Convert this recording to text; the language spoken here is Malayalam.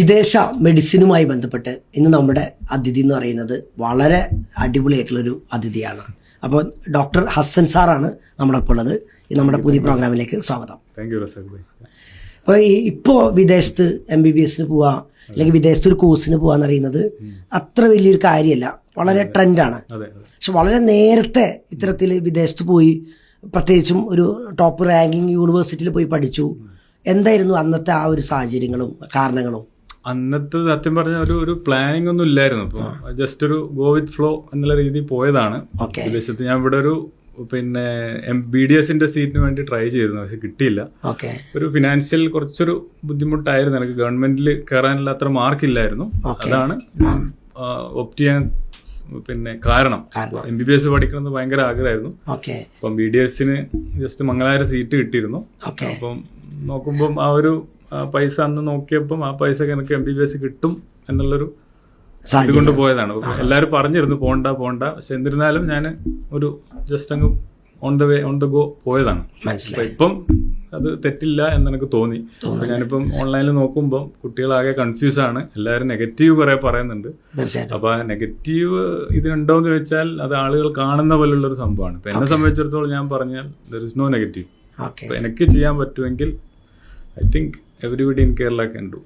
വിദേശ മെഡിസിനുമായി ബന്ധപ്പെട്ട് ഇന്ന് നമ്മുടെ അതിഥി എന്ന് പറയുന്നത് വളരെ അടിപൊളിയായിട്ടുള്ളൊരു അതിഥിയാണ്. അപ്പോൾ ഡോക്ടർ ഹസൻ സാറാണ് നമ്മളൊപ്പം ഉള്ളത്. നമ്മുടെ പുതിയ പ്രോഗ്രാമിലേക്ക് സ്വാഗതം. അപ്പോൾ ഇപ്പോൾ വിദേശത്ത് MBBS പോവുക അല്ലെങ്കിൽ വിദേശത്ത് ഒരു കോഴ്സിന് പോകാന്ന് പറയുന്നത് അത്ര വലിയൊരു കാര്യമല്ല, വളരെ ട്രെൻഡാണ്. പക്ഷെ വളരെ നേരത്തെ ഇത്തരത്തിൽ വിദേശത്ത് പോയി, പ്രത്യേകിച്ചും ഒരു ടോപ്പ് റാങ്കിങ് യൂണിവേഴ്സിറ്റിയിൽ പോയി പഠിച്ചു. എന്തായിരുന്നു അന്നത്തെ ആ ഒരു സാഹചര്യങ്ങളും കാരണങ്ങളും? അന്നത്തെ സത്യം പറഞ്ഞ ഒരു പ്ലാനിങ് ഒന്നും ഇല്ലായിരുന്നു. ഇപ്പൊ ജസ്റ്റ് ഒരു ഗോ വിത്ത് ഫ്ലോ എന്നുള്ള രീതിയിൽ പോയതാണ്. വിദേശത്ത് ഞാൻ ഇവിടെ ഒരു BDS സീറ്റിന് വേണ്ടി ട്രൈ ചെയ്തിരുന്നു, പക്ഷെ കിട്ടിയില്ല. ഒരു ഫിനാൻഷ്യൽ കുറച്ചൊരു ബുദ്ധിമുട്ടായിരുന്നു എനിക്ക്. ഗവൺമെന്റിൽ കയറാനുള്ള അത്ര മാർക്ക് ഇല്ലായിരുന്നു. അതാണ് ഓപ്റ്റ് ചെയ്യാൻ കാരണം. MBBS പഠിക്കണമെന്ന് ഭയങ്കര ആഗ്രഹമായിരുന്നു. അപ്പം BDS ജസ്റ്റ് മംഗലാപുരം സീറ്റ് കിട്ടിയിരുന്നു. അപ്പം നോക്കുമ്പം ആ ഒരു പൈസ അന്ന് നോക്കിയപ്പം ആ പൈസ എനിക്ക് MBBS കിട്ടും എന്നുള്ളൊരു കൊണ്ട് പോയതാണ്. എല്ലാവരും പറഞ്ഞിരുന്നു പോണ്ട. പക്ഷെ എന്നിരുന്നാലും ഞാൻ ഒരു ജസ്റ്റ് അങ്ങ് ഓൺ ദ ഗോ പോയതാണ്. ഇപ്പം അത് തെറ്റില്ല എന്നെനിക്ക് തോന്നി. ഞാനിപ്പം ഓൺലൈനിൽ നോക്കുമ്പോൾ കുട്ടികളാകെ കൺഫ്യൂസ് ആണ്. എല്ലാവരും നെഗറ്റീവ് കുറെ പറയുന്നുണ്ട്. അപ്പൊ ആ നെഗറ്റീവ് ഇതിനുണ്ടോന്ന് ചോദിച്ചാൽ അത് ആളുകൾ കാണുന്ന പോലുള്ളൊരു സംഭവമാണ്. ഇപ്പൊ എന്നെ സംബന്ധിച്ചിടത്തോളം ഞാൻ പറഞ്ഞാൽ ദർ ഇസ് നോ നെഗറ്റീവ്. അപ്പൊ എനിക്ക് ചെയ്യാൻ പറ്റുമെങ്കിൽ I think everybody in Kerala can do.